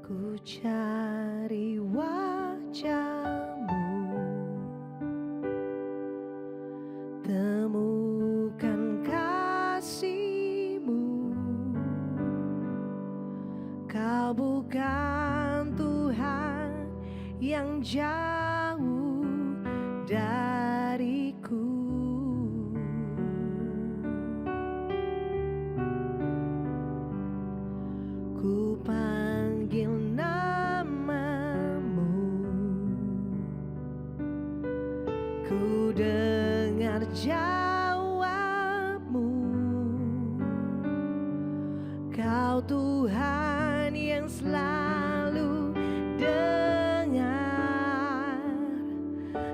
Ku cari wajah-Mu, temukan kasih-Mu. Kau bukan Tuhan yang jauh dariku. Ku panggil namamu, ku dengar jawabmu. Kau Tuhan yang selalu dengar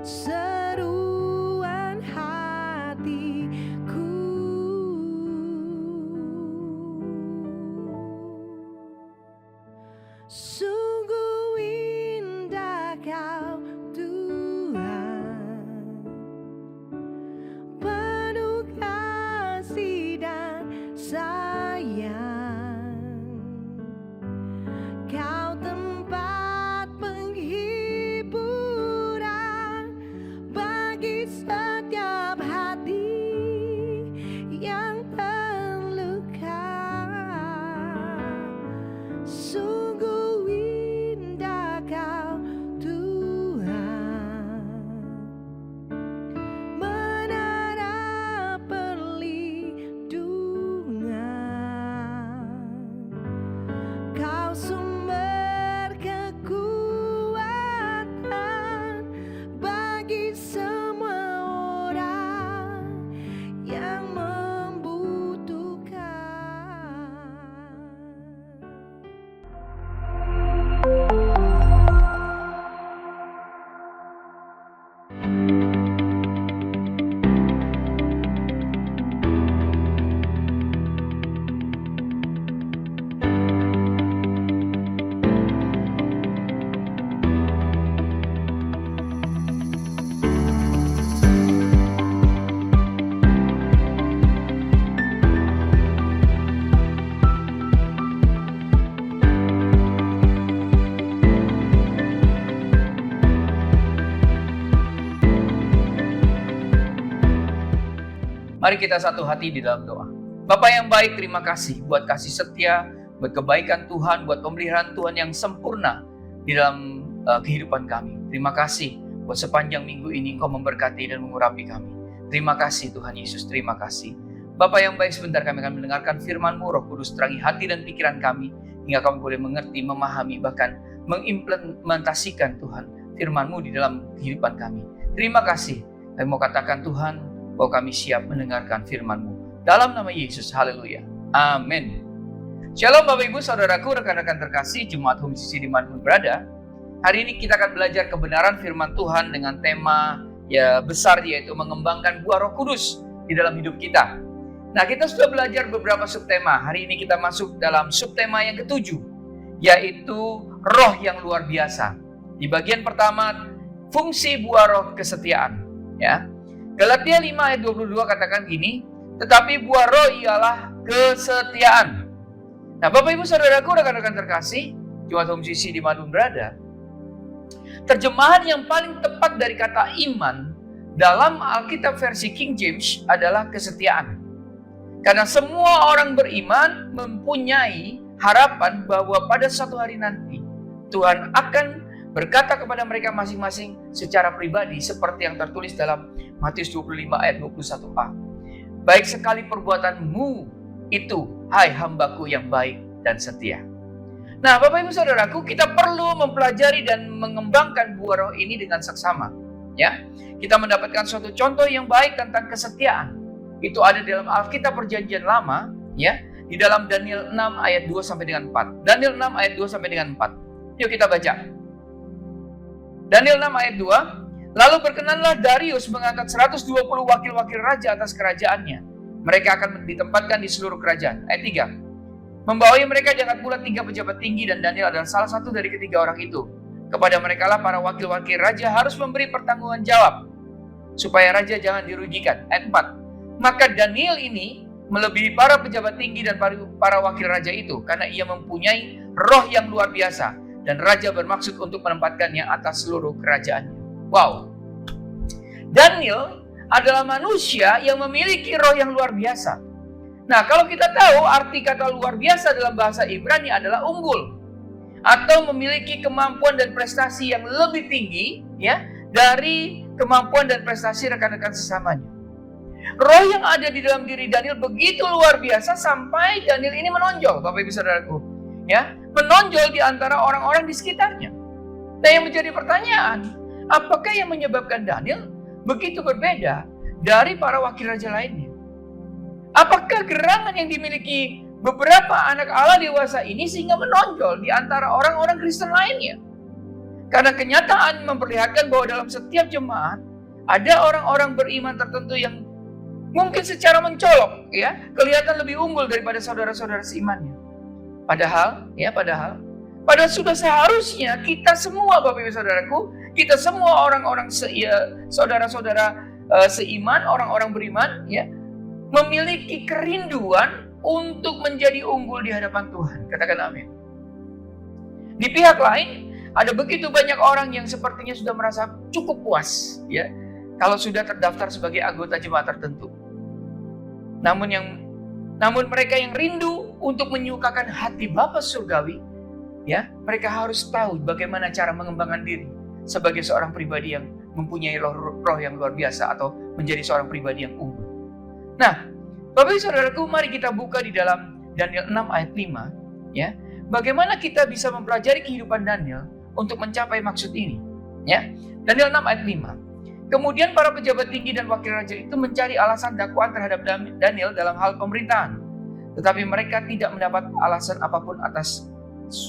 seruan hatiku. Sungguh indah Kau Tuhan, penuh kasih dan sayang. Kau tempat penghiburan bagi setiap hati yang terluka. Sungguh indah Kau Tuhan, menara perlindungan. Kau sumber kekuatan bagi semua orang yang membutuhkan. Mari kita satu hati di dalam doa. Bapa yang baik, terima kasih buat kasih setia, buat kebaikan Tuhan, buat pemeliharaan Tuhan yang sempurna di dalam kehidupan kami. Terima kasih buat sepanjang minggu ini Engkau memberkati dan mengurapi kami. Terima kasih Tuhan Yesus, terima kasih. Bapa yang baik, sebentar kami akan mendengarkan firman-Mu. Roh Kudus terangi hati dan pikiran kami, hingga kami boleh mengerti, memahami, bahkan mengimplementasikan Tuhan firman-Mu di dalam kehidupan kami. Terima kasih. Kami mau katakan Tuhan, bahwa kami siap mendengarkan firman-Mu. Dalam nama Yesus, haleluya. Amin. Shalom Bapak Ibu, Saudaraku, rekan-rekan terkasih, Jemaat Home Sisi dimanapun berada. Hari ini kita akan belajar kebenaran firman Tuhan dengan tema besar, yaitu mengembangkan buah Roh Kudus di dalam hidup kita. Nah, kita sudah belajar beberapa subtema. Hari ini kita masuk dalam subtema yang ketujuh, yaitu roh yang luar biasa. Di bagian pertama, fungsi buah roh kesetiaan. Ya, Galatia 5 ayat 22 katakan gini, tetapi buah roh ialah kesetiaan. Nah, Bapak Ibu Saudaraku, rekan-rekan terkasih, Jemaat Home Sisi dimanapun berada, terjemahan yang paling tepat dari kata iman dalam Alkitab versi King James adalah kesetiaan. Karena semua orang beriman mempunyai harapan bahwa pada suatu hari nanti Tuhan akan berkata kepada mereka masing-masing secara pribadi seperti yang tertulis dalam Matius 25 ayat 21a. Baik sekali perbuatanmu itu, hai hambaku yang baik dan setia. Nah, Bapak Ibu Saudaraku, kita perlu mempelajari dan mengembangkan buah roh ini dengan seksama. Ya, kita mendapatkan suatu contoh yang baik tentang kesetiaan. Itu ada dalam Alkitab Perjanjian Lama, ya, di dalam Daniel 6 ayat 2 sampai dengan 4. Daniel 6 ayat 2 sampai dengan 4. Yuk kita baca. Daniel 6 ayat 2, lalu berkenanlah Darius mengangkat 120 wakil-wakil raja atas kerajaannya. Mereka akan ditempatkan di seluruh kerajaan. Ayat 3, membawai mereka diangkat pula 3 pejabat tinggi dan Daniel adalah salah satu dari ketiga orang itu. Kepada mereka lah para wakil-wakil raja harus memberi pertanggungan jawab, supaya raja jangan dirugikan. Ayat 4, maka Daniel ini melebihi para pejabat tinggi dan para wakil raja itu, karena ia mempunyai roh yang luar biasa. dan raja bermaksud untuk menempatkannya atas seluruh kerajaannya. Wow. Daniel adalah manusia yang memiliki roh yang luar biasa. Nah, kalau kita tahu arti kata luar biasa dalam bahasa Ibrani adalah unggul atau memiliki kemampuan dan prestasi yang lebih tinggi ya dari kemampuan dan prestasi rekan-rekan sesamanya. Roh yang ada di dalam diri Daniel begitu luar biasa sampai Daniel ini menonjol, Bapak Ibu Saudaraku, ya, menonjol di antara orang-orang di sekitarnya. Nah, yang menjadi pertanyaan, apakah yang menyebabkan Daniel begitu berbeda dari para wakil raja lainnya? Apakah gerangan yang dimiliki beberapa anak Allah dewasa ini sehingga menonjol di antara orang-orang Kristen lainnya? Karena kenyataan memperlihatkan bahwa dalam setiap jemaat ada orang-orang beriman tertentu yang mungkin secara mencolok ya kelihatan lebih unggul daripada saudara-saudara seimannya. Padahal sudah seharusnya kita semua, Bapak Ibu Saudaraku, kita semua orang-orang saudara-saudara seiman, orang-orang beriman ya, memiliki kerinduan untuk menjadi unggul di hadapan Tuhan. Katakan amin. Di pihak lain, ada begitu banyak orang yang sepertinya sudah merasa cukup puas ya kalau sudah terdaftar sebagai anggota jemaat tertentu. Namun mereka yang rindu untuk menyukakan hati Bapa surgawi, ya, mereka harus tahu bagaimana cara mengembangkan diri sebagai seorang pribadi yang mempunyai roh yang luar biasa atau menjadi seorang pribadi yang unggul. Nah, Bapak Ibu Saudaraku, mari kita buka di dalam Daniel 6 ayat 5, ya. Bagaimana kita bisa mempelajari kehidupan Daniel untuk mencapai maksud ini, ya. Daniel 6 ayat 5. Kemudian para pejabat tinggi dan wakil raja itu mencari alasan dakwaan terhadap Daniel dalam hal pemerintahan. Tetapi mereka tidak mendapat alasan apapun atas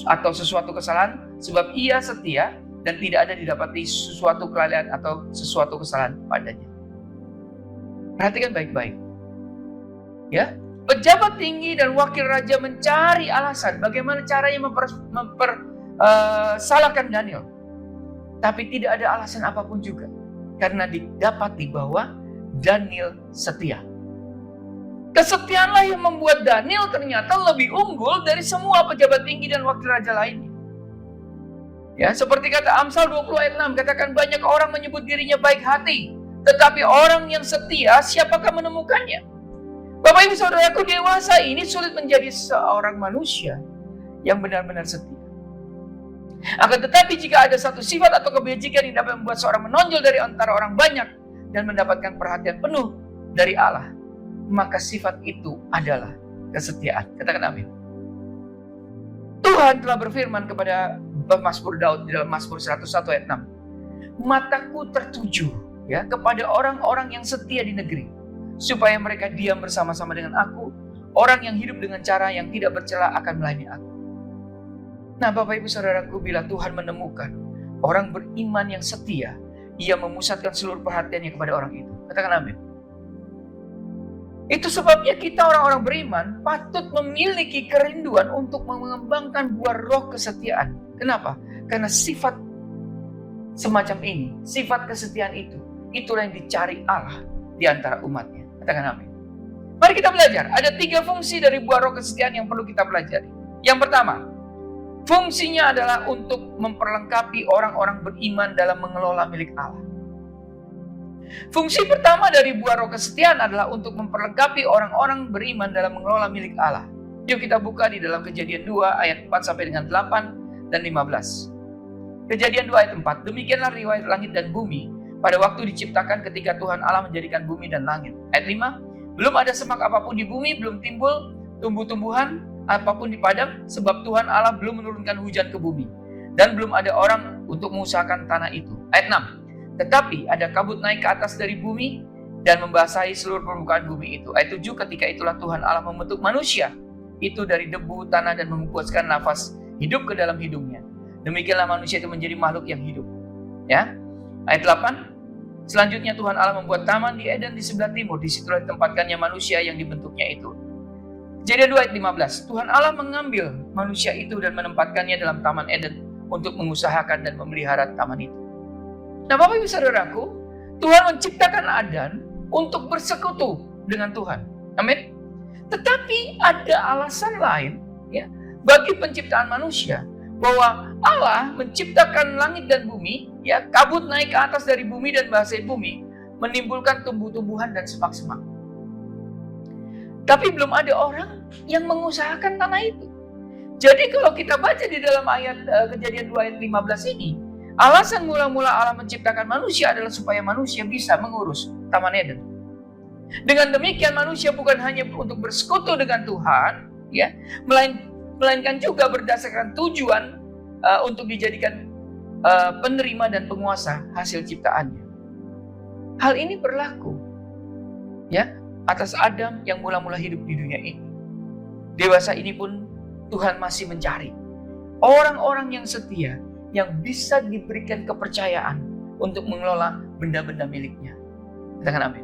atau sesuatu kesalahan, sebab ia setia dan tidak ada didapati sesuatu kelalaian atau sesuatu kesalahan padanya. Perhatikan baik-baik. Ya, pejabat tinggi dan wakil raja mencari alasan bagaimana caranya mempersalahkan Daniel. Tapi tidak ada alasan apapun juga. Karena didapati bahwa Daniel setia. Kesetiaanlah yang membuat Daniel ternyata lebih unggul dari semua pejabat tinggi dan wakil raja lainnya. Ya, seperti kata Amsal 20 ayat 6, katakan banyak orang menyebut dirinya baik hati, tetapi orang yang setia siapakah menemukannya? Bapak Ibu Saudaraku, dewasa ini sulit menjadi seorang manusia yang benar-benar setia. Akan tetapi jika ada satu sifat atau kebajikan yang dapat membuat seorang menonjol dari antara orang banyak dan mendapatkan perhatian penuh dari Allah, maka sifat itu adalah kesetiaan. Katakan amin. Tuhan telah berfirman kepada Mazmur Daud di dalam Mazmur 101 ayat 6. Mataku tertuju ya kepada orang-orang yang setia di negeri, supaya mereka diam bersama-sama dengan aku, orang yang hidup dengan cara yang tidak bercela akan melayani aku. Nah, Bapak Ibu Saudaraku, bila Tuhan menemukan orang beriman yang setia, ia memusatkan seluruh perhatiannya kepada orang itu. Katakan amin. Itu sebabnya kita orang-orang beriman patut memiliki kerinduan untuk mengembangkan buah roh kesetiaan. Kenapa? Karena sifat semacam ini, sifat kesetiaan itu, itulah yang dicari Allah di antara umatnya. Katakan amin. Mari kita belajar. Ada 3 fungsi dari buah roh kesetiaan yang perlu kita pelajari. Yang pertama, fungsinya adalah untuk memperlengkapi orang-orang beriman dalam mengelola milik Allah. Fungsi pertama dari buah roh kesetiaan adalah untuk memperlengkapi orang-orang beriman dalam mengelola milik Allah. Yuk kita buka di dalam Kejadian 2 ayat 4 sampai dengan 8 dan 15. Kejadian 2 ayat 4. Demikianlah riwayat langit dan bumi pada waktu diciptakan ketika Tuhan Allah menjadikan bumi dan langit. Ayat 5. Belum ada semak apapun di bumi, belum timbul tumbuh-tumbuhan apapun di padang, sebab Tuhan Allah belum menurunkan hujan ke bumi, dan belum ada orang untuk mengusahakan tanah itu. Ayat 6. Tetapi ada kabut naik ke atas dari bumi dan membasahi seluruh permukaan bumi itu. Ayat 7. Ketika itulah Tuhan Allah membentuk manusia itu dari debu tanah dan menghembuskan nafas hidup ke dalam hidungnya. Demikianlah manusia itu menjadi makhluk yang hidup. Ya. Ayat 8. Selanjutnya Tuhan Allah membuat taman di Eden di sebelah timur. Disitulah ditempatkannya manusia yang dibentuknya itu. Kejadian 2 ayat 15. Tuhan Allah mengambil manusia itu dan menempatkannya dalam taman Eden untuk mengusahakan dan memelihara taman itu. Nah, Bapak Ibu Saudaraku, Tuhan menciptakan Adam untuk bersekutu dengan Tuhan. Amin. Tetapi ada alasan lain ya bagi penciptaan manusia bahwa Allah menciptakan langit dan bumi, ya, kabut naik ke atas dari bumi dan basahi bumi, menimbulkan tumbuh-tumbuhan dan semak-semak. Tapi belum ada orang yang mengusahakan tanah itu. Jadi kalau kita baca di dalam ayat Kejadian 2 ayat 15 ini, alasan mula-mula Allah menciptakan manusia adalah supaya manusia bisa mengurus Taman Eden. Dengan demikian manusia bukan hanya untuk bersekutu dengan Tuhan, ya, melainkan juga berdasarkan tujuan untuk dijadikan penerima dan penguasa hasil ciptaannya. Hal ini berlaku, ya, atas Adam yang mula-mula hidup di dunia ini. Dewasa ini pun Tuhan masih mencari orang-orang yang setia, yang bisa diberikan kepercayaan untuk mengelola benda-benda miliknya. Katakan amin.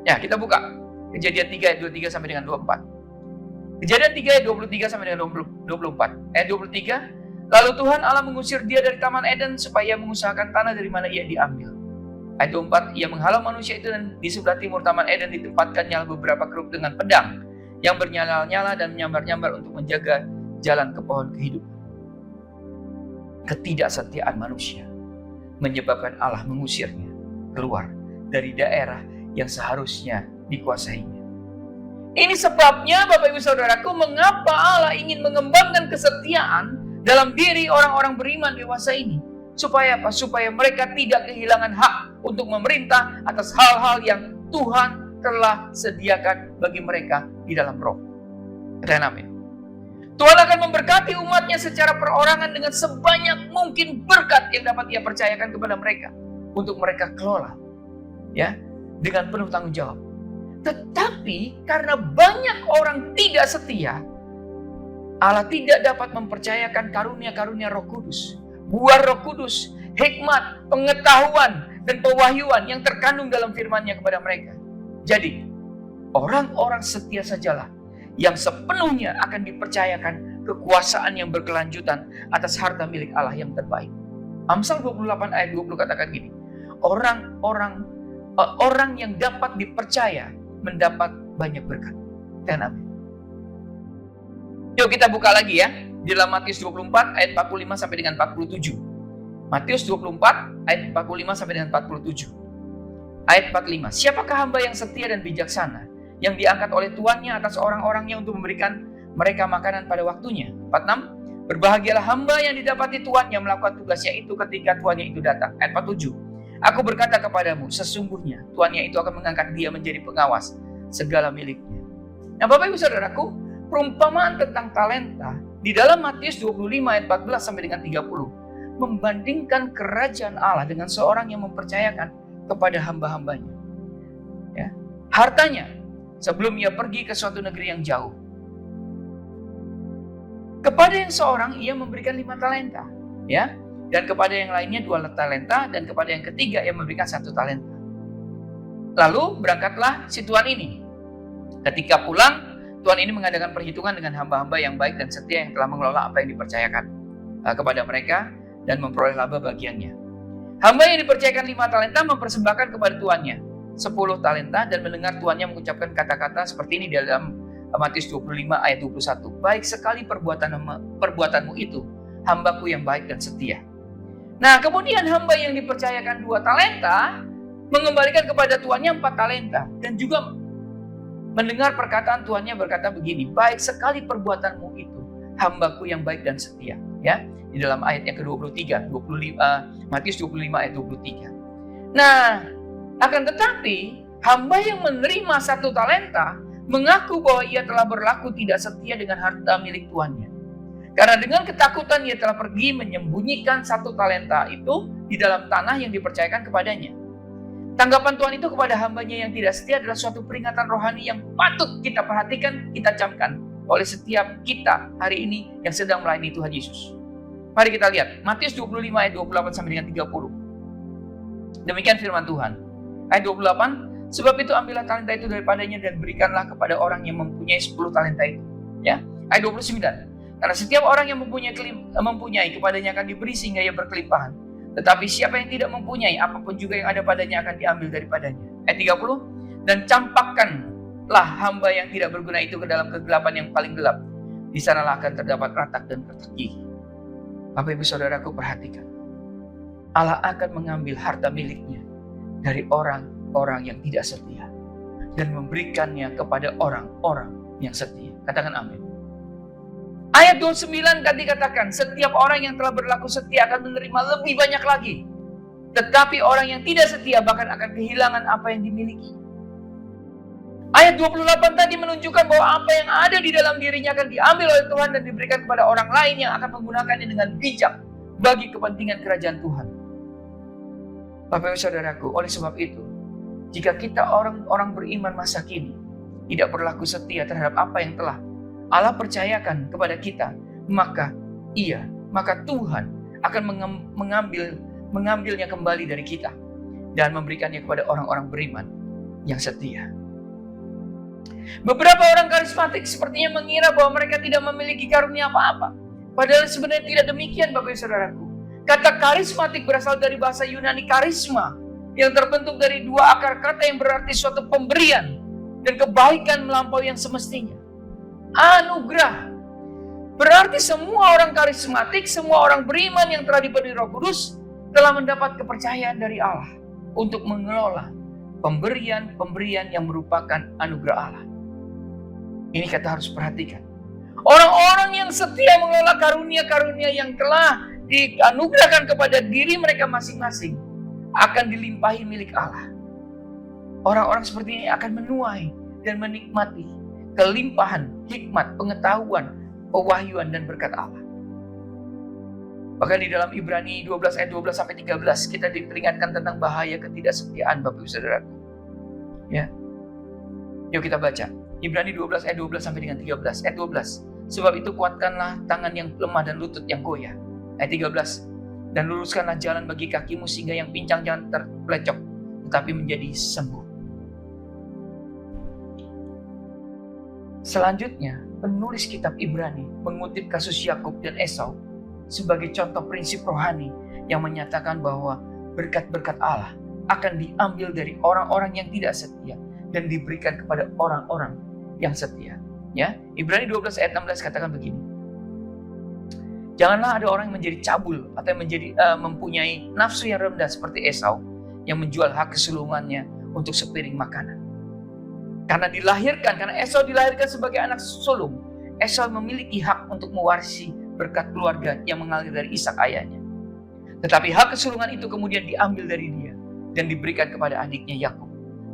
Ya, kita buka Kejadian 3 ayat 23 sampai dengan 24. Kejadian 3 ayat 23 sampai dengan 24. Ayat 23, lalu Tuhan Allah mengusir dia dari Taman Eden supaya mengusahakan tanah dari mana ia diambil. Ayat 24, ia menghalau manusia itu dan di sebelah timur Taman Eden ditempatkannya beberapa keruk dengan pedang yang bernyala-nyala dan menyambar-nyambar untuk menjaga jalan ke pohon kehidupan. Ketidaksetiaan manusia menyebabkan Allah mengusirnya keluar dari daerah yang seharusnya dikuasainya. Ini sebabnya Bapak Ibu Saudaraku, mengapa Allah ingin mengembangkan kesetiaan dalam diri orang-orang beriman dewasa ini. Supaya apa? Supaya mereka tidak kehilangan hak untuk memerintah atas hal-hal yang Tuhan telah sediakan bagi mereka di dalam roh. Katakan amin. Tuhan akan memberkati umatnya secara perorangan dengan sebanyak mungkin berkat yang dapat Ia percayakan kepada mereka untuk mereka kelola, ya, dengan penuh tanggung jawab. Tetapi karena banyak orang tidak setia, Allah tidak dapat mempercayakan karunia-karunia Roh Kudus, buah Roh Kudus, hikmat, pengetahuan, dan pewahyuan yang terkandung dalam firman-Nya kepada mereka. Jadi, orang-orang setia sajalah yang sepenuhnya akan dipercayakan kekuasaan yang berkelanjutan atas harta milik Allah yang terbaik. Amsal 28 ayat 20 katakan gini, orang yang dapat dipercaya mendapat banyak berkat. Dan amin. Yuk kita buka lagi ya, di dalam Matius 24 ayat 45 sampai dengan 47. Matius 24 ayat 45 sampai dengan 47. Ayat 45. Siapakah hamba yang setia dan bijaksana, yang diangkat oleh tuannya atas orang-orangnya untuk memberikan mereka makanan pada waktunya? 46. Berbahagialah hamba yang didapati tuannya melakukan tugasnya itu ketika tuannya itu datang. Ayat 47. Aku berkata kepadamu, sesungguhnya tuannya itu akan mengangkat dia menjadi pengawas segala miliknya. Nah, Bapak Ibu Saudaraku, perumpamaan tentang talenta di dalam Matius 25 ayat 14 sampai dengan 30 membandingkan kerajaan Allah dengan seorang yang mempercayakan kepada hamba-hambanya, ya, hartanya sebelum ia pergi ke suatu negeri yang jauh. Kepada yang seorang ia memberikan 5 talenta, ya, dan kepada yang lainnya 2 talenta, dan kepada yang ketiga ia memberikan 1 talenta. Lalu berangkatlah si tuan ini. Ketika pulang, tuan ini mengadakan perhitungan dengan hamba-hamba yang baik dan setia yang telah mengelola apa yang dipercayakan kepada mereka dan memperoleh laba bagiannya. Hamba yang dipercayakan 5 talenta mempersembahkan kepada tuannya 10 talenta dan mendengar tuannya mengucapkan kata-kata seperti ini dalam Matius 25 ayat 21. Baik sekali perbuatanmu itu, hambaku yang baik dan setia. Nah, kemudian hamba yang dipercayakan 2 talenta mengembalikan kepada tuannya 4 talenta dan juga mendengar perkataan tuannya berkata begini, baik sekali perbuatanmu itu, hambaku yang baik dan setia. Ya, di dalam ayat yang ke-23, Matius 25 ayat 23. Nah, akan tetapi hamba yang menerima 1 talenta mengaku bahwa ia telah berlaku tidak setia dengan harta milik tuannya. Karena dengan ketakutan ia telah pergi menyembunyikan 1 talenta itu di dalam tanah yang dipercayakan kepadanya. Tanggapan Tuhan itu kepada hambanya yang tidak setia adalah suatu peringatan rohani yang patut kita perhatikan, kita camkan oleh setiap kita hari ini yang sedang melayani Tuhan Yesus. Mari kita lihat Matius 25 ayat 28 sampai dengan 30. Demikian firman Tuhan. Ayat 28, sebab itu ambillah talenta itu daripadanya dan berikanlah kepada orang yang mempunyai 10 talenta itu. Ya. Ayat 29. Karena setiap orang yang mempunyai kepadanya akan diberi sehingga ia berkelimpahan. Tetapi siapa yang tidak mempunyai, apapun juga yang ada padanya akan diambil daripadanya. Ayat 30. Dan campakkanlah hamba yang tidak berguna itu ke dalam kegelapan yang paling gelap. Di sanalah akan terdapat ratak dan kertak gigi. Bapak Ibu Saudaraku, perhatikan. Allah akan mengambil harta miliknya dari orang-orang yang tidak setia dan memberikannya kepada orang-orang yang setia. Katakan amin. Ayat 29 tadi katakan, setiap orang yang telah berlaku setia akan menerima lebih banyak lagi. Tetapi orang yang tidak setia bahkan akan kehilangan apa yang dimiliki. Ayat 28 tadi menunjukkan bahwa apa yang ada di dalam dirinya akan diambil oleh Tuhan dan diberikan kepada orang lain yang akan menggunakannya dengan bijak bagi kepentingan kerajaan Tuhan. Bapak Ibu Saudaraku, oleh sebab itu, jika kita orang-orang beriman masa kini tidak berlaku setia terhadap apa yang telah Allah percayakan kepada kita, maka Tuhan akan mengambilnya kembali dari kita dan memberikannya kepada orang-orang beriman yang setia. Beberapa orang karismatik sepertinya mengira bahwa mereka tidak memiliki karunia apa-apa. Padahal sebenarnya tidak demikian, Bapak Ibu Saudaraku. Kata karismatik berasal dari bahasa Yunani karisma, yang terbentuk dari dua akar kata yang berarti suatu pemberian dan kebaikan melampaui yang semestinya. Anugerah. Berarti semua orang karismatik, semua orang beriman yang telah dipenuhi Roh Kudus telah mendapat kepercayaan dari Allah untuk mengelola pemberian-pemberian yang merupakan anugerah Allah. Ini kita harus perhatikan. Orang-orang yang setia mengelola karunia-karunia yang telah dianugerahkan kepada diri mereka masing-masing akan dilimpahi milik Allah. Orang-orang seperti ini akan menuai dan menikmati kelimpahan, hikmat, pengetahuan, pewahyuan dan berkat Allah. Bahkan di dalam Ibrani 12 ayat 12 sampai 13 kita diperingatkan tentang bahaya ketidaksetiaan, Bapak Ibu Saudaraku. Ya. Yuk kita baca. Ibrani 12 ayat 12 sampai dengan 13. Ayat 12. Sebab itu kuatkanlah tangan yang lemah dan lutut yang goyah. Ayat 13. Dan luruskanlah jalan bagi kakimu sehingga yang pincang jangan terpelecok, tetapi menjadi sembuh. Selanjutnya, penulis kitab Ibrani mengutip kasus Yakub dan Esau sebagai contoh prinsip rohani yang menyatakan bahwa berkat-berkat Allah akan diambil dari orang-orang yang tidak setia dan diberikan kepada orang-orang yang setia. Ya, Ibrani 12 ayat 16 katakan begini. Janganlah ada orang yang menjadi cabul atau yang mempunyai nafsu yang rendah seperti Esau yang menjual hak kesulungannya untuk sepiring makanan. Karena Esau dilahirkan sebagai anak sulung, Esau memiliki hak untuk mewarisi berkat keluarga yang mengalir dari Ishak ayahnya. Tetapi hak kesulungan itu kemudian diambil dari dia dan diberikan kepada adiknya Yakub.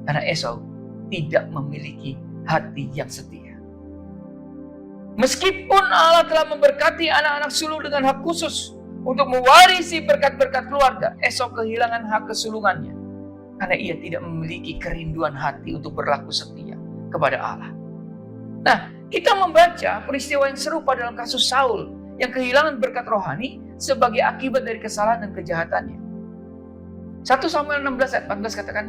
Karena Esau tidak memiliki hati yang setia. Meskipun Allah telah memberkati anak-anak sulung dengan hak khusus untuk mewarisi berkat-berkat keluarga, Esau kehilangan hak kesulungannya karena ia tidak memiliki kerinduan hati untuk berlaku setia kepada Allah. Nah, kita membaca peristiwa yang serupa dalam kasus Saul yang kehilangan berkat rohani sebagai akibat dari kesalahan dan kejahatannya. 1 Samuel 16 ayat 14 katakan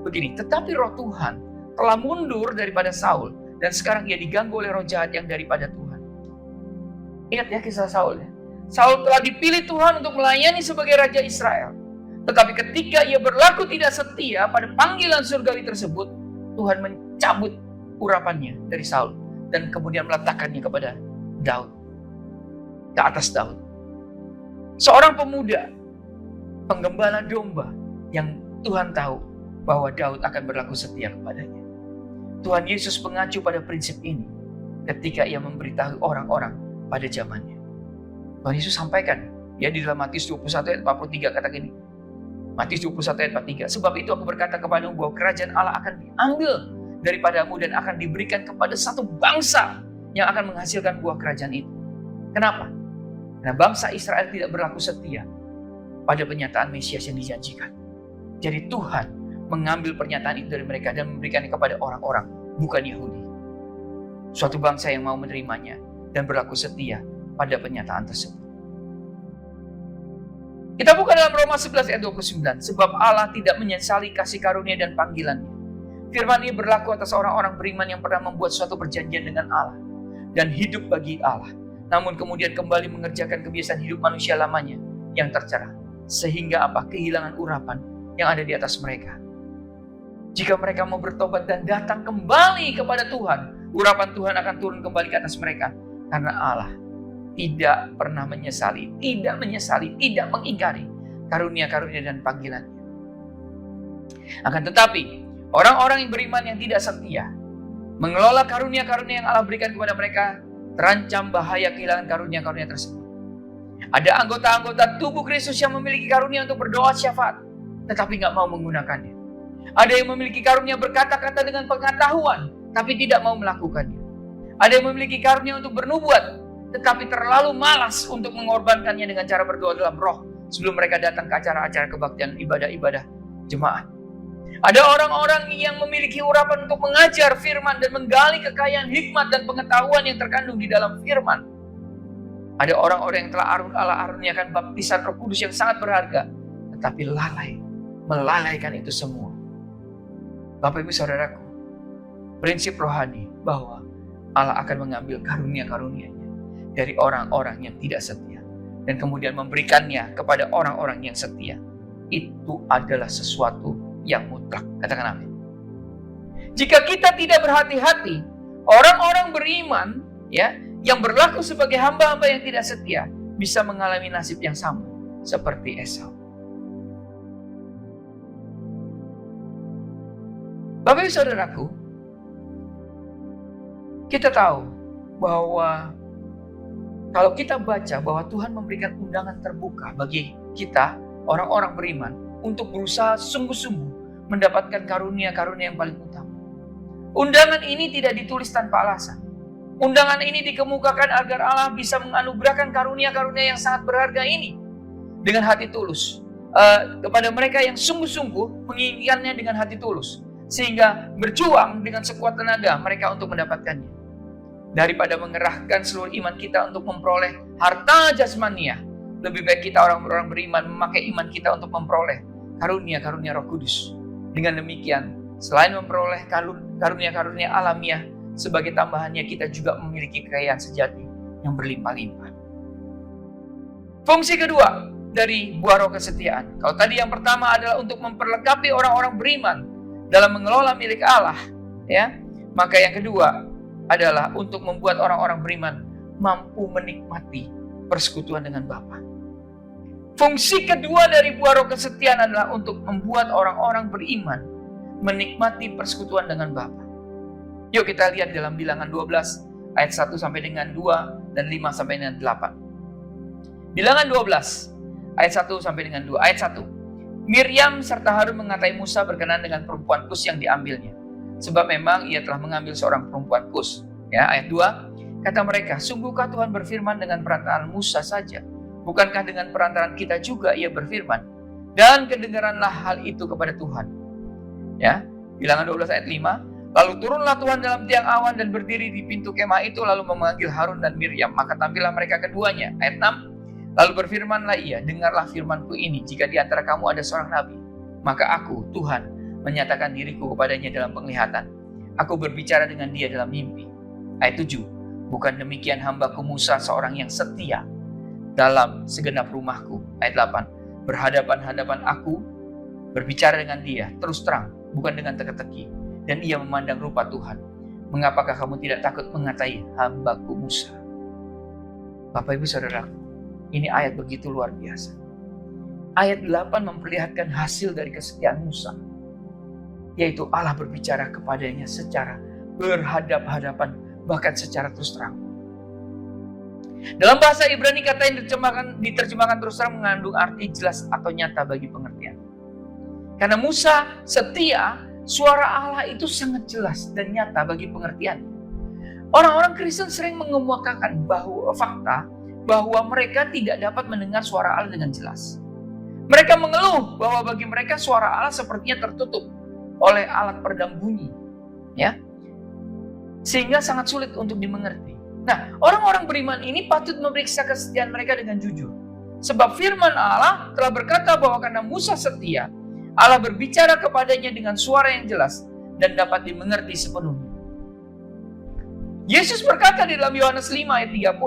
begini, tetapi roh Tuhan telah mundur daripada Saul dan sekarang ia diganggu oleh roh jahat yang daripada Tuhan. Ingat ya kisah Saul ya. Saul telah dipilih Tuhan untuk melayani sebagai raja Israel. Tetapi ketika ia berlaku tidak setia pada panggilan surgawi tersebut, Tuhan mencabut urapannya dari Saul dan kemudian meletakkannya kepada Daud, ke atas Daud. Seorang pemuda, penggembala domba yang Tuhan tahu bahwa Daud akan berlaku setia kepadanya. Tuhan Yesus mengacu pada prinsip ini ketika ia memberitahu orang-orang pada zamannya. Tuhan Yesus sampaikan ya di dalam Matius 21 ayat 43 kata gini. Matius 21 ayat 43. Sebab itu aku berkata kepadamu bahwa kerajaan Allah akan diambil daripadamu dan akan diberikan kepada satu bangsa yang akan menghasilkan buah kerajaan itu. Kenapa? Karena bangsa Israel tidak berlaku setia pada pernyataan Mesias yang dijanjikan. Jadi Tuhan mengambil pernyataan itu dari mereka dan memberikannya kepada orang-orang bukan Yahudi. Suatu bangsa yang mau menerimanya dan berlaku setia pada pernyataan tersebut. Kita buka dalam Roma 11 ayat 29. Sebab Allah tidak menyesali kasih karunia dan panggilannya. Firman ini berlaku atas orang-orang beriman yang pernah membuat suatu perjanjian dengan Allah dan hidup bagi Allah. Namun kemudian kembali mengerjakan kebiasaan hidup manusia lamanya yang tercela. Sehingga kehilangan urapan yang ada di atas mereka. Jika mereka mau bertobat dan datang kembali kepada Tuhan, urapan Tuhan akan turun kembali ke atas mereka. Karena Allah tidak pernah menyesali, tidak mengingkari karunia-karunia dan panggilannya. Akan tetapi, orang-orang yang beriman yang tidak setia, mengelola karunia-karunia yang Allah berikan kepada mereka, terancam bahaya kehilangan karunia-karunia tersebut. Ada anggota-anggota tubuh Kristus yang memiliki karunia untuk berdoa syafaat, tetapi nggak mau menggunakannya. Ada yang memiliki karunia berkata-kata dengan pengetahuan, tapi tidak mau melakukannya. Ada yang memiliki karunia untuk bernubuat, tetapi terlalu malas untuk mengorbankannya dengan cara berdoa dalam roh sebelum mereka datang ke acara-acara kebaktian ibadah-ibadah jemaat. Ada orang-orang yang memiliki urapan untuk mengajar firman dan menggali kekayaan hikmat dan pengetahuan yang terkandung di dalam firman. Ada orang-orang yang telah Allah aruniakan baptisan Roh Kudus yang sangat berharga, tetapi melalaikan itu semua. Bapak Ibu Saudaraku, prinsip rohani bahwa Allah akan mengambil karunia-karunia-Nya dari orang-orang yang tidak setia dan kemudian memberikannya kepada orang-orang yang setia. Itu adalah sesuatu yang mutlak. Katakan amin. Jika kita tidak berhati-hati, orang-orang beriman yang berlaku sebagai hamba-hamba yang tidak setia bisa mengalami nasib yang sama seperti Esau. Bapak Ibu Saudaraku, kita tahu bahwa kalau kita baca bahwa Tuhan memberikan undangan terbuka bagi kita, orang-orang beriman, untuk berusaha sungguh-sungguh mendapatkan karunia-karunia yang paling utama. Undangan ini tidak ditulis tanpa alasan. Undangan ini dikemukakan agar Allah bisa menganugerahkan karunia-karunia yang sangat berharga ini dengan hati tulus. Kepada mereka yang sungguh-sungguh menginginkannya dengan hati tulus. Sehingga berjuang dengan sekuat tenaga mereka untuk mendapatkannya. Daripada mengerahkan seluruh iman kita untuk memperoleh harta jasmania, lebih baik kita orang-orang beriman memakai iman kita untuk memperoleh karunia-karunia Roh Kudus. Dengan demikian, selain memperoleh karunia-karunia alamiah, sebagai tambahannya kita juga memiliki kekayaan sejati yang berlimpah-limpah. Fungsi kedua dari buah roh kesetiaan. Kalau tadi yang pertama adalah untuk memperlengkapi orang-orang beriman dalam mengelola milik Allah, maka yang kedua adalah untuk membuat orang-orang beriman mampu menikmati persekutuan dengan Bapa. Fungsi kedua dari buah roh kesetiaan adalah untuk membuat orang-orang beriman menikmati persekutuan dengan Bapa. Yuk kita lihat dalam Bilangan 12 ayat 1 sampai dengan 2 dan 5 sampai dengan 8. Bilangan 12 ayat 1 sampai dengan 2. Ayat 1. Miriam serta Harun mengatai Musa berkenan dengan perempuan Kus yang diambilnya, sebab memang ia telah mengambil seorang perempuan Kus. Ayat 2. Kata mereka, sungguhkah Tuhan berfirman dengan perantaraan Musa saja? Bukankah dengan perantaraan kita juga ia berfirman? Dan kedengaranlah hal itu kepada Tuhan. Bilangan 12 ayat 5. Lalu turunlah Tuhan dalam tiang awan dan berdiri di pintu kemah itu, lalu memanggil Harun dan Miriam. Maka tampillah mereka keduanya. Ayat 6. Lalu berfirmanlah ia, dengarlah firmanku ini, jika di antara kamu ada seorang nabi, maka aku, Tuhan, menyatakan diriku kepadanya dalam penglihatan. Aku berbicara dengan dia dalam mimpi. Ayat 7. Bukan demikian hambaku Musa seorang yang setia dalam segenap rumahku. Ayat 8. Berhadapan-hadapan aku berbicara dengan dia terus terang, bukan dengan teka-teki, dan ia memandang rupa Tuhan. Mengapakah kamu tidak takut mengatai hambaku Musa? Bapak Ibu Saudara, ini ayat begitu luar biasa. Ayat 8 memperlihatkan hasil dari kesetiaan Musa, yaitu Allah berbicara kepadanya secara berhadap-hadapan, bahkan secara terus terang. Dalam bahasa Ibrani, kata yang diterjemahkan terus terang mengandung arti jelas atau nyata bagi pengertian. Karena Musa setia, suara Allah itu sangat jelas dan nyata bagi pengertian. Orang-orang Kristen sering mengemukakan fakta bahwa mereka tidak dapat mendengar suara Allah dengan jelas. Mereka mengeluh bahwa bagi mereka suara Allah sepertinya tertutup oleh alat peredam bunyi, sehingga sangat sulit untuk dimengerti. Nah, orang-orang beriman ini patut memeriksa kesetiaan mereka dengan jujur. Sebab firman Allah telah berkata bahwa karena Musa setia, Allah berbicara kepadanya dengan suara yang jelas dan dapat dimengerti sepenuhnya. Yesus berkata di dalam Yohanes 5 ayat 30,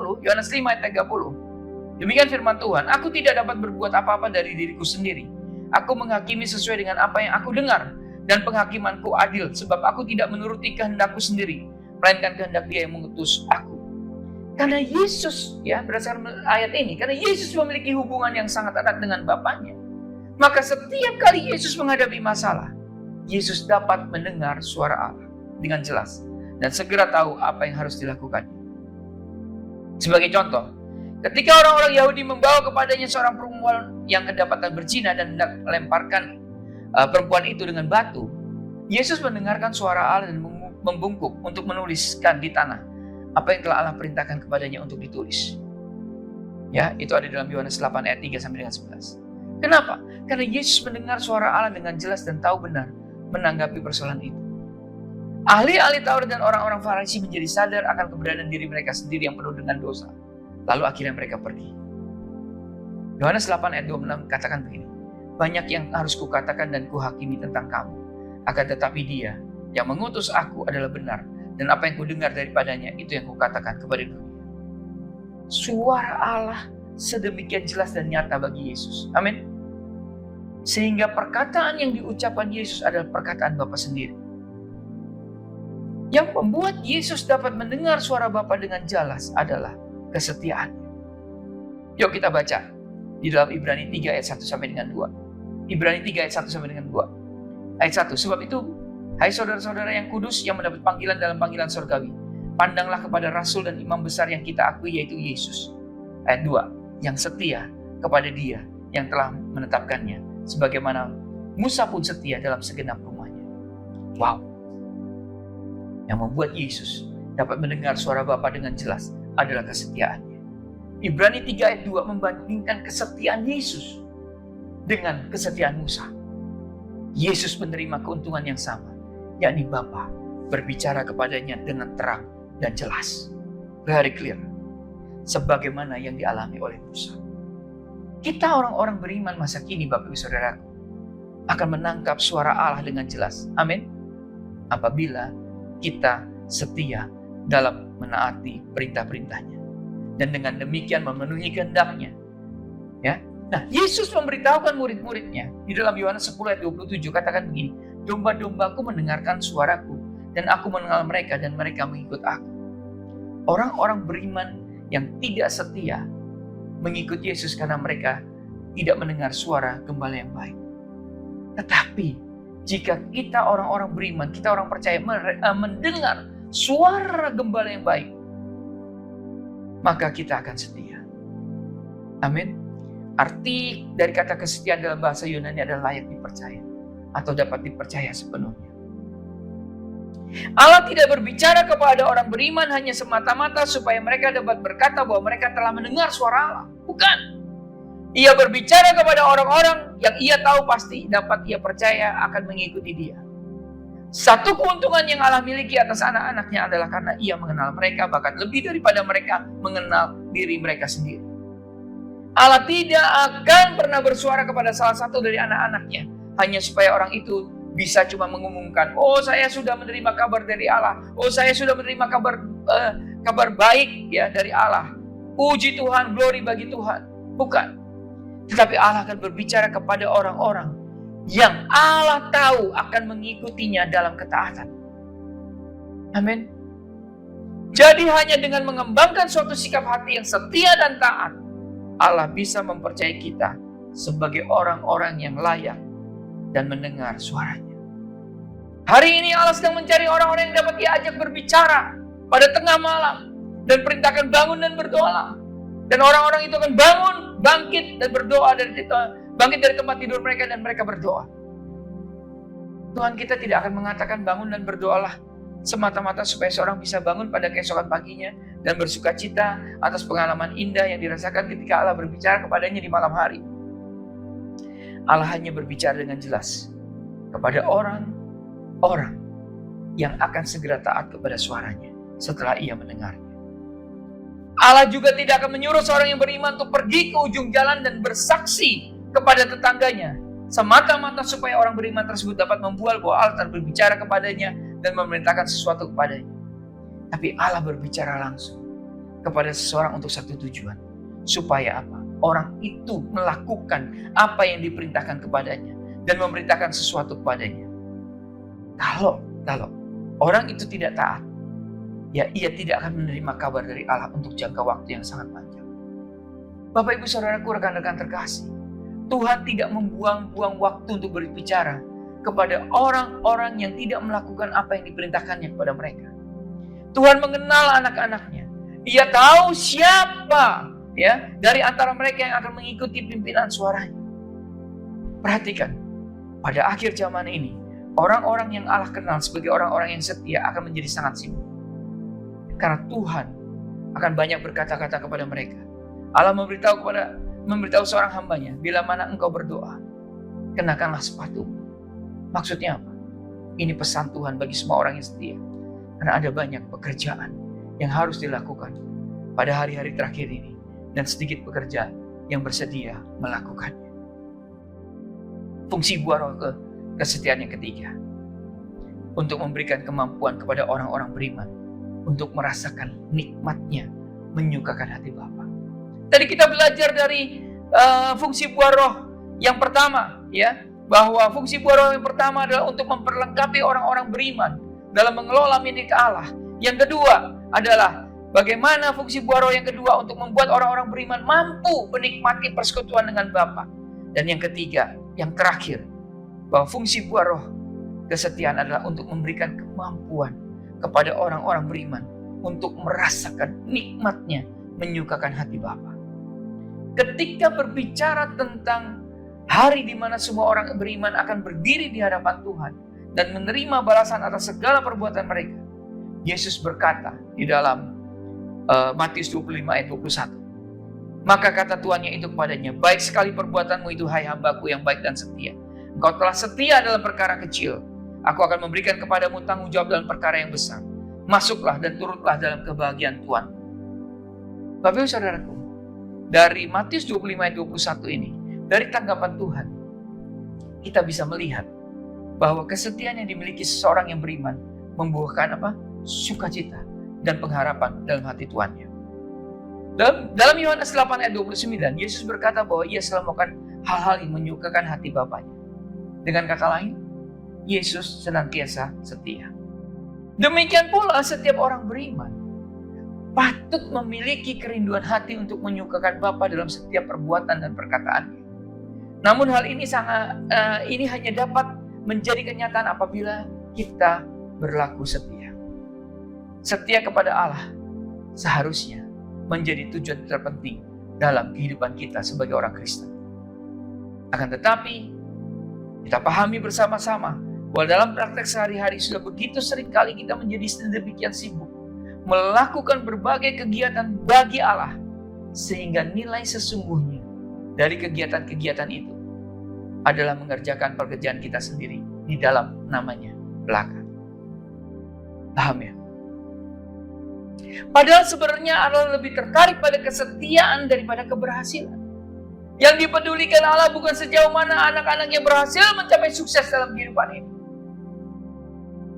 demikian firman Tuhan, aku tidak dapat berbuat apa-apa dari diriku sendiri. Aku menghakimi sesuai dengan apa yang aku dengar, dan penghakimanku adil, sebab aku tidak menuruti kehendakku sendiri, melainkan kehendak Dia yang mengutus aku. Karena Yesus, ya berdasarkan ayat ini, karena Yesus memiliki hubungan yang sangat erat dengan Bapaknya, maka setiap kali Yesus menghadapi masalah, Yesus dapat mendengar suara Allah dengan jelas dan segera tahu apa yang harus dilakukan. Sebagai contoh, ketika orang-orang Yahudi membawa kepadanya seorang perempuan yang kedapatan berzina dan hendak melemparkan perempuan itu dengan batu, Yesus mendengarkan suara Allah dan membungkuk untuk menuliskan di tanah apa yang telah Allah perintahkan kepadanya untuk ditulis. Ya, itu ada dalam Yohanes 8 ayat 3 sampai dengan 11. Kenapa? Karena Yesus mendengar suara Allah dengan jelas dan tahu benar menanggapi persoalan itu. Ahli-ahli Taurat dan orang-orang Farisi menjadi sadar akan keberadaan diri mereka sendiri yang penuh dengan dosa. Lalu akhirnya mereka pergi. Yohanes 8 ayat 26 katakan begini, banyak yang harus kukatakan dan kuhakimi tentang kamu, akan tetapi Dia yang mengutus aku adalah benar, dan apa yang kudengar daripadanya itu yang kukatakan kepada dunia. Suara Allah sedemikian jelas dan nyata bagi Yesus. Amin. Sehingga perkataan yang diucapkan Yesus adalah perkataan Bapa sendiri. Yang membuat Yesus dapat mendengar suara Bapa dengan jelas adalah kesetiaannya. Yuk kita baca di dalam Ibrani 3 ayat 1 sampai dengan 2. Ibrani 3 ayat 1 sampai dengan 2. Ayat 1, sebab itu, hai saudara-saudara yang kudus yang mendapat panggilan dalam panggilan surgawi, pandanglah kepada rasul dan imam besar yang kita akui, yaitu Yesus. Ayat 2, yang setia kepada Dia yang telah menetapkannya, sebagaimana Musa pun setia dalam segenap rumahnya. Wow. Yang membuat Yesus dapat mendengar suara Bapa dengan jelas adalah kesetiaannya. Ibrani 3 ayat 2 membandingkan kesetiaan Yesus dengan kesetiaan Musa. Yesus menerima keuntungan yang sama, yakni Bapa berbicara kepadanya dengan terang dan jelas. Very clear. Sebagaimana yang dialami oleh Musa. Kita orang-orang beriman masa kini, Bapak Ibu Saudaraku, akan menangkap suara Allah dengan jelas. Amin. Apabila kita setia dalam menaati perintah-perintahnya. Dan dengan demikian memenuhi kehendak-Nya. Ya. Nah, Yesus memberitahukan murid-muridnya di dalam Yohanes 10 ayat 27 katakan begini, domba-dombaku mendengarkan suaraku dan aku mengenal mereka dan mereka mengikut aku. Orang-orang beriman yang tidak setia mengikut Yesus karena mereka tidak mendengar suara gembala yang baik. Tetapi jika kita orang-orang beriman, kita orang percaya mendengar suara gembala yang baik, maka kita akan setia. Amin. Arti dari kata kesetiaan dalam bahasa Yunani adalah layak dipercaya atau dapat dipercaya sepenuhnya. Allah tidak berbicara kepada orang beriman hanya semata-mata supaya mereka dapat berkata bahwa mereka telah mendengar suara Allah. Bukan. Ia berbicara kepada orang-orang yang ia tahu pasti dapat ia percaya akan mengikuti Dia. Satu keuntungan yang Allah miliki atas anak-anaknya adalah karena ia mengenal mereka, bahkan lebih daripada mereka mengenal diri mereka sendiri. Allah tidak akan pernah bersuara kepada salah satu dari anak-anaknya hanya supaya orang itu bisa cuma mengumumkan, oh saya sudah menerima kabar dari Allah, oh saya sudah menerima kabar baik ya dari Allah. Puji Tuhan, glory bagi Tuhan. Bukan. Tetapi Allah akan berbicara kepada orang-orang yang Allah tahu akan mengikutinya dalam ketaatan. Amin. Jadi hanya dengan mengembangkan suatu sikap hati yang setia dan taat, Allah bisa mempercayai kita sebagai orang-orang yang layak dan mendengar suaranya. Hari ini Allah sedang mencari orang-orang yang dapat diajak berbicara pada tengah malam dan perintahkan bangun dan berdoa. Dan orang-orang itu akan bangun, bangkit dan berdoa bangkit dari tempat tidur mereka dan mereka berdoa. Tuhan kita tidak akan mengatakan bangun dan berdoalah semata-mata supaya seorang bisa bangun pada keesokan paginya dan bersuka cita atas pengalaman indah yang dirasakan ketika Allah berbicara kepadanya di malam hari. Allah hanya berbicara dengan jelas kepada orang-orang yang akan segera taat kepada suaranya setelah ia mendengarnya. Allah juga tidak akan menyuruh seorang yang beriman untuk pergi ke ujung jalan dan bersaksi kepada tetangganya semata-mata supaya orang beriman tersebut dapat membual bahwa Allah telah berbicara kepadanya dan memerintahkan sesuatu kepadanya. Tapi Allah berbicara langsung kepada seseorang untuk satu tujuan. Supaya apa? Orang itu melakukan apa yang diperintahkan kepadanya dan memerintahkan sesuatu kepadanya. Kalau orang itu tidak taat, ya ia tidak akan menerima kabar dari Allah untuk jangka waktu yang sangat panjang. Bapak, Ibu, Saudaraku, rekan-rekan terkasih, Tuhan tidak membuang-buang waktu untuk berbicara kepada orang-orang yang tidak melakukan apa yang diperintahkannya kepada mereka. Tuhan mengenal anak-anaknya. Ia tahu siapa dari antara mereka yang akan mengikuti pimpinan suaranya. Perhatikan, pada akhir zaman ini, orang-orang yang Allah kenal sebagai orang-orang yang setia akan menjadi sangat sibuk. Karena Tuhan akan banyak berkata-kata kepada mereka. Allah memberitahu seorang hambanya, bila mana engkau berdoa, kenakanlah sepatumu. Maksudnya apa? Ini pesan Tuhan bagi semua orang yang setia. Karena ada banyak pekerjaan yang harus dilakukan pada hari-hari terakhir ini. Dan sedikit pekerja yang bersedia melakukannya. Fungsi buah roh kesetiaan yang ketiga. Untuk memberikan kemampuan kepada orang-orang beriman. Untuk merasakan nikmatnya menyukakan hati Bapa. Tadi kita belajar dari fungsi buah roh yang pertama, bahwa fungsi buah roh yang pertama adalah untuk memperlengkapi orang-orang beriman dalam mengelola milik Allah. Yang kedua adalah bagaimana fungsi buah roh yang kedua untuk membuat orang-orang beriman mampu menikmati persekutuan dengan Bapa. Dan yang ketiga, yang terakhir, bahwa fungsi buah roh kesetiaan adalah untuk memberikan kemampuan kepada orang-orang beriman untuk merasakan nikmatnya menyukakan hati Bapa. Ketika berbicara tentang hari di mana semua orang beriman akan berdiri di hadapan Tuhan dan menerima balasan atas segala perbuatan mereka, Yesus berkata di dalam Matius 25 ayat 21. Maka kata tuannya itu kepadanya, baik sekali perbuatanmu itu, hai hambaku yang baik dan setia. Engkau telah setia dalam perkara kecil, aku akan memberikan kepadamu tanggung jawab dalam perkara yang besar. Masuklah dan turutlah dalam kebahagiaan Tuhan. Bapak Ibu Saudaraku, dari Matius 25 ayat 21 ini, dari tanggapan Tuhan, kita bisa melihat bahwa kesetiaan yang dimiliki seseorang yang beriman membuahkan sukacita dan pengharapan dalam hati tuannya. Dalam Yohanes 8 ayat 29, Yesus berkata bahwa ia selalu melakukan hal-hal yang menyukakan hati Bapanya. Dengan kata lain, Yesus senantiasa setia. Demikian pula setiap orang beriman patut memiliki kerinduan hati untuk menyukakan Bapa dalam setiap perbuatan dan perkataannya. Namun hal ini ini hanya dapat menjadi kenyataan apabila kita berlaku setia. Setia kepada Allah seharusnya menjadi tujuan terpenting dalam kehidupan kita sebagai orang Kristen. Akan tetapi, kita pahami bersama-sama bahwa dalam praktek sehari-hari sudah begitu sering kali kita menjadi sedemikian sibuk melakukan berbagai kegiatan bagi Allah, sehingga nilai sesungguhnya dari kegiatan-kegiatan itu adalah mengerjakan pekerjaan kita sendiri di dalam namanya belaka. Paham ya? Padahal sebenarnya adalah lebih tertarik pada kesetiaan daripada keberhasilan. Yang dipedulikan Allah bukan sejauh mana anak-anaknya berhasil mencapai sukses dalam kehidupan ini.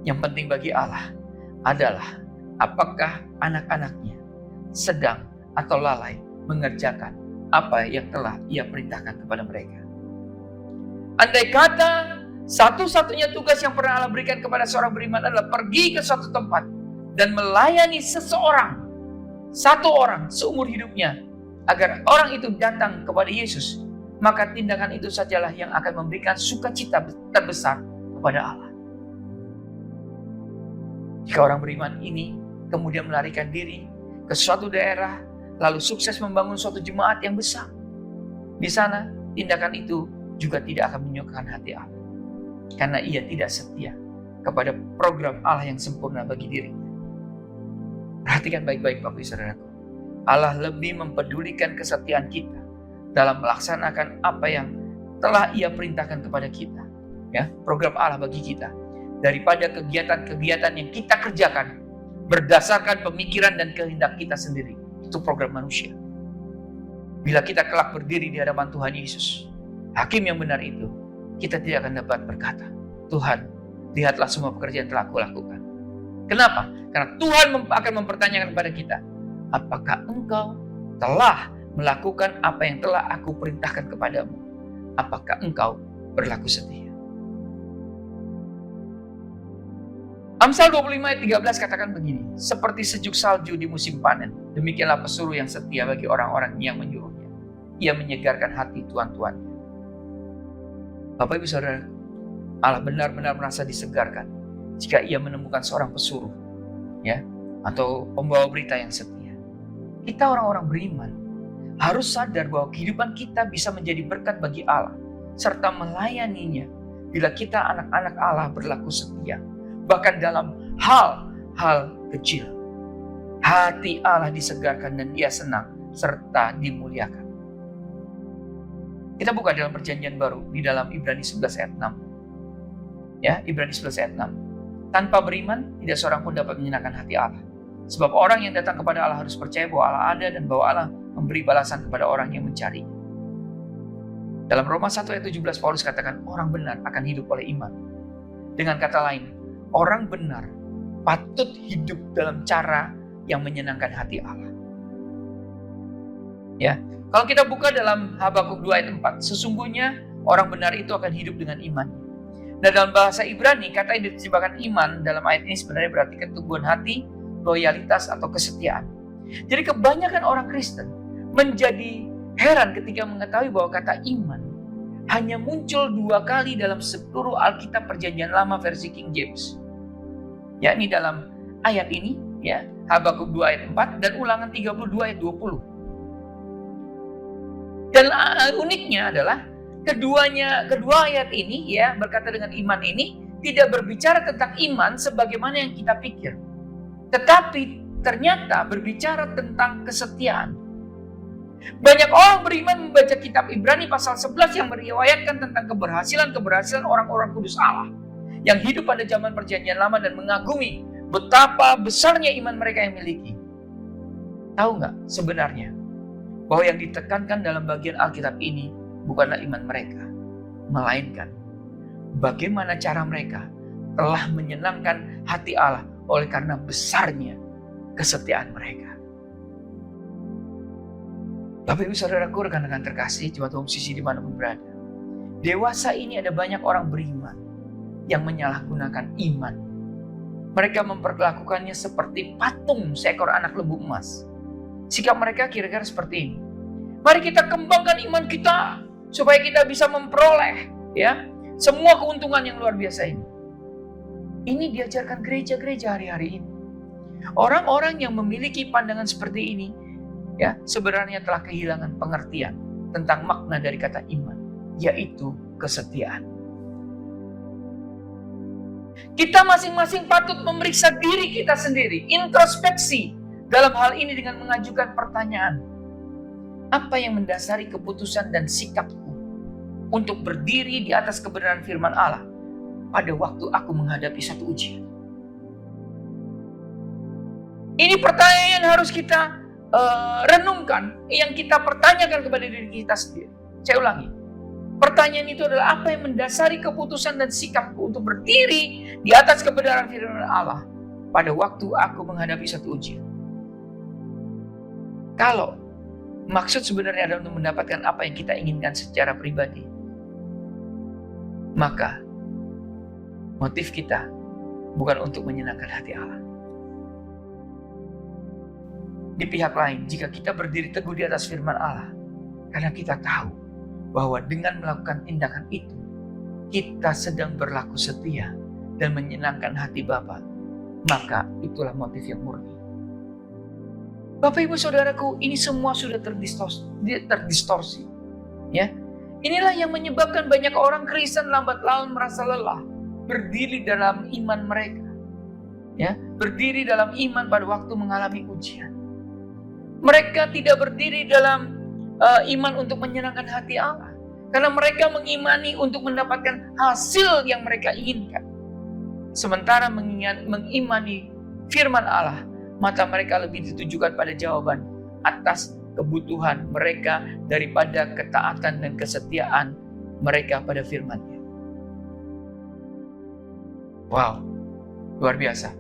Yang penting bagi Allah adalah apakah anak-anaknya sedang atau lalai mengerjakan apa yang telah Ia perintahkan kepada mereka. Andai kata satu-satunya tugas yang pernah Allah berikan kepada seorang beriman adalah pergi ke suatu tempat dan melayani seseorang, satu orang seumur hidupnya, agar orang itu datang kepada Yesus, maka tindakan itu sajalah yang akan memberikan sukacita terbesar kepada Allah. Jika orang beriman ini kemudian melarikan diri ke suatu daerah, lalu sukses membangun suatu jemaat yang besar, di sana tindakan itu juga tidak akan menyukakan hati Allah, karena ia tidak setia kepada program Allah yang sempurna bagi dirinya. Perhatikan baik-baik Bapak Ibu Saudaraku. Allah lebih mempedulikan kesetiaan kita dalam melaksanakan apa yang telah Ia perintahkan kepada kita, program Allah bagi kita, daripada kegiatan-kegiatan yang kita kerjakan berdasarkan pemikiran dan kehendak kita sendiri. Itu program manusia. Bila kita kelak berdiri di hadapan Tuhan Yesus, Hakim yang benar itu, kita tidak akan dapat berkata, Tuhan, lihatlah semua pekerjaan yang telah aku lakukan. Kenapa? Karena Tuhan akan mempertanyakan kepada kita, apakah engkau telah melakukan apa yang telah aku perintahkan kepadamu? Apakah engkau berlaku setia? Amsal 25 ayat 13 katakan begini, seperti sejuk salju di musim panen, demikianlah pesuruh yang setia bagi orang-orang yang menyuruhnya. Ia menyegarkan hati tuan-tuannya. Bapak Ibu Saudara, Allah benar-benar merasa disegarkan jika ia menemukan seorang pesuruh, ya, atau pembawa berita yang setia. Kita orang-orang beriman harus sadar bahwa kehidupan kita bisa menjadi berkat bagi Allah, serta melayaninya bila kita anak-anak Allah berlaku setia. Bahkan dalam hal-hal kecil, hati Allah disegarkan dan Dia senang serta dimuliakan. Kita buka dalam perjanjian baru di dalam Ibrani 11 ayat 6. Ya, Ibrani 11 ayat 6. Tanpa beriman, tidak seorang pun dapat menyenangkan hati Allah. Sebab orang yang datang kepada Allah harus percaya bahwa Allah ada dan bahwa Allah memberi balasan kepada orang yang mencari. Dalam Roma 1 ayat 17 Paulus katakan orang benar akan hidup oleh iman. Dengan kata lain, orang benar patut hidup dalam cara yang menyenangkan hati Allah. Ya, kalau kita buka dalam Habakuk 2 ayat 4, sesungguhnya orang benar itu akan hidup dengan iman. Nah, dalam bahasa Ibrani, kata yang diterjemahkan iman dalam ayat ini sebenarnya berarti keteguhan hati, loyalitas atau kesetiaan. Jadi kebanyakan orang Kristen menjadi heran ketika mengetahui bahwa kata iman hanya muncul 2 kali dalam seluruh Alkitab Perjanjian Lama versi King James. Yakni dalam ayat ini, ya, Habakuk 2 ayat 4 dan Ulangan 32 ayat 20. Dan uniknya adalah kedua ayat ini, ya, berkata dengan iman ini tidak berbicara tentang iman sebagaimana yang kita pikir. Tetapi ternyata berbicara tentang kesetiaan. Banyak orang beriman membaca kitab Ibrani pasal 11 yang meriwayatkan tentang keberhasilan orang-orang kudus Allah yang hidup pada zaman Perjanjian Lama dan mengagumi betapa besarnya iman mereka yang miliki. Tahu nggak sebenarnya bahwa yang ditekankan dalam bagian Alkitab ini bukanlah iman mereka, melainkan bagaimana cara mereka telah menyenangkan hati Allah oleh karena besarnya kesetiaan mereka. Bapak Ibu Saudaraku, rekan-rekan terkasih, jemaat umum sisi dimanapun berada, dewasa ini ada banyak orang beriman yang menyalahgunakan iman. Mereka memperlakukannya seperti patung seekor anak lembu emas. Sikap mereka kira-kira seperti ini. Mari kita kembangkan iman kita supaya kita bisa memperoleh, ya, semua keuntungan yang luar biasa ini. Ini diajarkan gereja-gereja hari-hari ini. Orang-orang yang memiliki pandangan seperti ini, ya, sebenarnya telah kehilangan pengertian tentang makna dari kata iman, yaitu kesetiaan. Kita masing-masing patut memeriksa diri kita sendiri, introspeksi dalam hal ini dengan mengajukan pertanyaan. Apa yang mendasari keputusan dan sikapku untuk berdiri di atas kebenaran firman Allah pada waktu aku menghadapi satu ujian? Ini pertanyaan yang harus kita renungkan, yang kita pertanyakan kepada diri kita sendiri. Saya ulangi, pertanyaan itu adalah apa yang mendasari keputusan dan sikapku untuk berdiri di atas kebenaran firman Allah pada waktu aku menghadapi satu ujian. Kalau maksud sebenarnya adalah untuk mendapatkan apa yang kita inginkan secara pribadi, maka motif kita bukan untuk menyenangkan hati Allah. Di pihak lain, jika kita berdiri teguh di atas firman Allah, karena kita tahu bahwa dengan melakukan tindakan itu, kita sedang berlaku setia dan menyenangkan hati Bapa, maka itulah motif yang murni. Bapak Ibu Saudaraku, ini semua sudah terdistorsi. Ya, inilah yang menyebabkan banyak orang Kristen lambat laun merasa lelah berdiri dalam iman mereka. Ya, berdiri dalam iman pada waktu mengalami ujian. Mereka tidak berdiri dalam iman untuk menyenangkan hati Allah. Karena mereka mengimani untuk mendapatkan hasil yang mereka inginkan. Sementara mengimani firman Allah, mata mereka lebih ditujukan pada jawaban atas kebutuhan mereka daripada ketaatan dan kesetiaan mereka pada firman-Nya. Wow, luar biasa.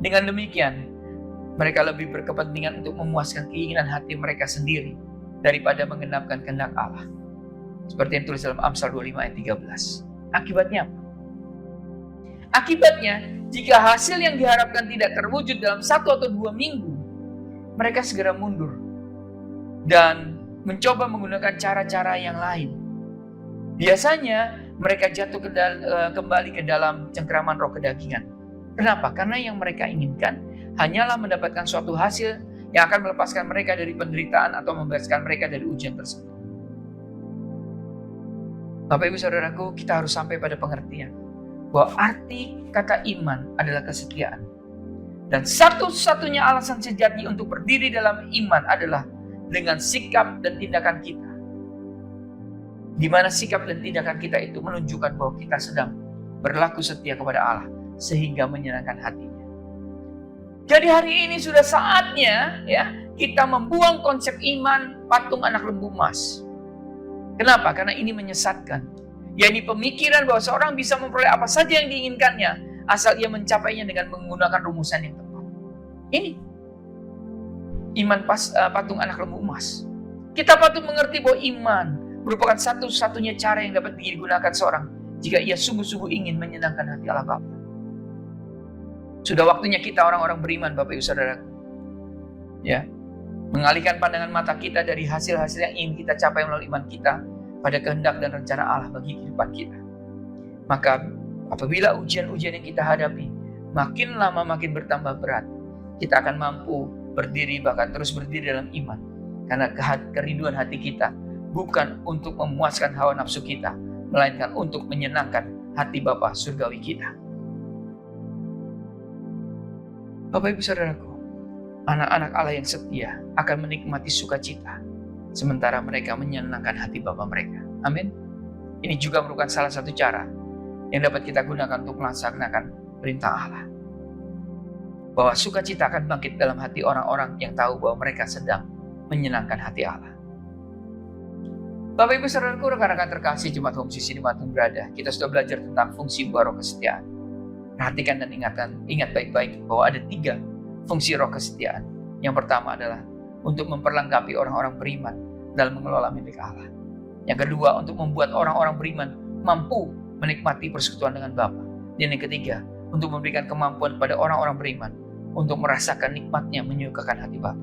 Dengan demikian, mereka lebih berkepentingan untuk memuaskan keinginan hati mereka sendiri daripada menggenapkan kehendak Allah. Seperti yang tulis dalam Amsal 25 ayat 13. Akibatnya apa? Akibatnya, jika hasil yang diharapkan tidak terwujud dalam 1 atau 2 minggu, mereka segera mundur dan mencoba menggunakan cara-cara yang lain. Biasanya mereka jatuh kembali ke dalam cengkraman roh kedagingan. Kenapa? Karena yang mereka inginkan hanyalah mendapatkan suatu hasil yang akan melepaskan mereka dari penderitaan atau membebaskan mereka dari ujian tersebut. Bapak Ibu Saudaraku, kita harus sampai pada pengertian bahwa arti kata iman adalah kesetiaan. Dan satu-satunya alasan sejati untuk berdiri dalam iman adalah dengan sikap dan tindakan kita. Di mana sikap dan tindakan kita itu menunjukkan bahwa kita sedang berlaku setia kepada Allah sehingga menyenangkan hatinya. Jadi hari ini sudah saatnya kita membuang konsep iman patung anak lembu emas. Kenapa? Karena ini menyesatkan. Yakni pemikiran bahwa seorang bisa memperoleh apa saja yang diinginkannya asal ia mencapainya dengan menggunakan rumusan yang tepat. Ini iman patung anak lembu emas. Kita patut mengerti bahwa iman merupakan satu-satunya cara yang dapat digunakan seorang jika ia sungguh-sungguh ingin menyenangkan hati Allah Bapa. Sudah waktunya kita orang-orang beriman, Bapak Ibu Saudara, mengalihkan pandangan mata kita dari hasil-hasil yang ingin kita capai melalui iman kita pada kehendak dan rencana Allah bagi kehidupan kita. Maka apabila ujian-ujian yang kita hadapi makin lama makin bertambah berat, kita akan mampu berdiri, bahkan terus berdiri dalam iman. Karena kerinduan hati kita bukan untuk memuaskan hawa nafsu kita, melainkan untuk menyenangkan hati Bapa surgawi kita. Bapak Ibu Saudaraku, anak-anak Allah yang setia akan menikmati sukacita, sementara mereka menyenangkan hati Bapa mereka. Amin. Ini juga merupakan salah satu cara yang dapat kita gunakan untuk melaksanakan perintah Allah. Bahwa sukacita akan bangkit dalam hati orang-orang yang tahu bahwa mereka sedang menyenangkan hati Allah. Bapak Ibu Saudaraku, rekan-rekan terkasih Jemaat Home Sisi dimanapun berada, kita sudah belajar tentang fungsi buah roh kesetiaan. Perhatikan dan ingat baik-baik bahwa ada 3 fungsi roh kesetiaan. Yang pertama adalah untuk memperlengkapi orang-orang beriman dalam mengelola milik Allah. Yang kedua, untuk membuat orang-orang beriman mampu menikmati persekutuan dengan Bapa. Dan yang ketiga, untuk memberikan kemampuan pada orang-orang beriman untuk merasakan nikmatnya menyukakan hati Bapa.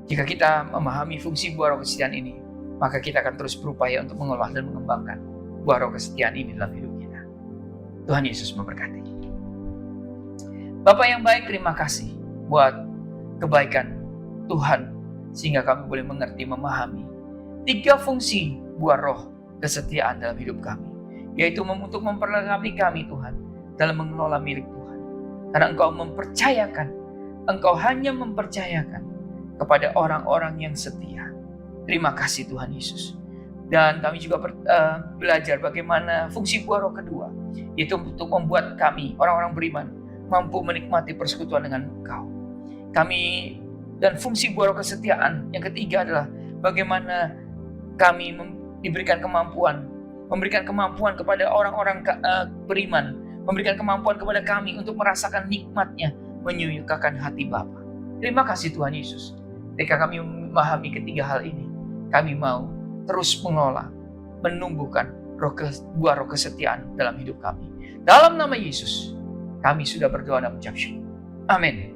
Jika kita memahami fungsi buah roh kesetiaan ini, maka kita akan terus berupaya untuk mengolah dan mengembangkan buah roh kesetiaan ini dalam hidup kita. Tuhan Yesus memberkati. Bapak yang baik, terima kasih buat kebaikan Tuhan sehingga kami boleh mengerti, memahami 3 fungsi buah roh kesetiaan dalam hidup kami, yaitu untuk memperlengkapi kami Tuhan dalam mengelola milik Tuhan. Karena Engkau hanya mempercayakan kepada orang-orang yang setia. Terima kasih Tuhan Yesus. Dan kami juga belajar bagaimana fungsi buah roh kedua, yaitu untuk membuat kami, orang-orang beriman, mampu menikmati persekutuan dengan Engkau. Dan fungsi buah roh kesetiaan yang ketiga adalah bagaimana kami memberikan kemampuan kepada orang-orang beriman, memberikan kemampuan kepada kami untuk merasakan nikmatnya menyukakan hati Bapa. Terima kasih Tuhan Yesus. Ketika kami memahami ketiga hal ini, kami mau terus mengelola, menumbuhkan buah roh kesetiaan dalam hidup kami. Dalam nama Yesus, kami sudah berdoa dan mengucap syukur. Amin.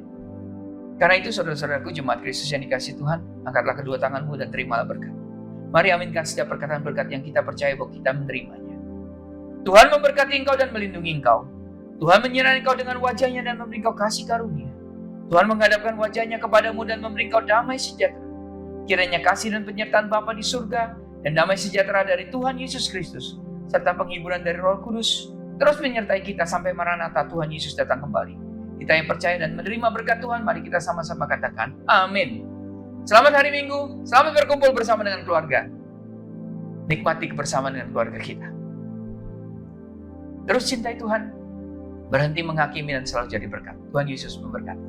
Karena itu saudara-saudaraku jemaat Kristus yang dikasihi Tuhan, angkatlah kedua tanganmu dan terimalah berkat. Mari aminkan setiap perkataan berkat yang kita percaya bahwa kita menerimanya. Tuhan memberkati engkau dan melindungi engkau. Tuhan menyertai engkau dengan wajahnya dan memberi engkau kasih karunia. Tuhan menghadapkan wajahnya kepadamu dan memberi engkau damai sejahtera. Kiranya kasih dan penyertaan Bapa di surga dan damai sejahtera dari Tuhan Yesus Kristus serta penghiburan dari Roh Kudus terus menyertai kita sampai Maranatha Tuhan Yesus datang kembali. Kita yang percaya dan menerima berkat Tuhan, mari kita sama-sama katakan amin. Selamat hari Minggu, selamat berkumpul bersama dengan keluarga. Nikmati kebersamaan dengan keluarga kita. Terus cintai Tuhan, berhenti menghakimi dan selalu jadi berkat. Tuhan Yesus memberkati.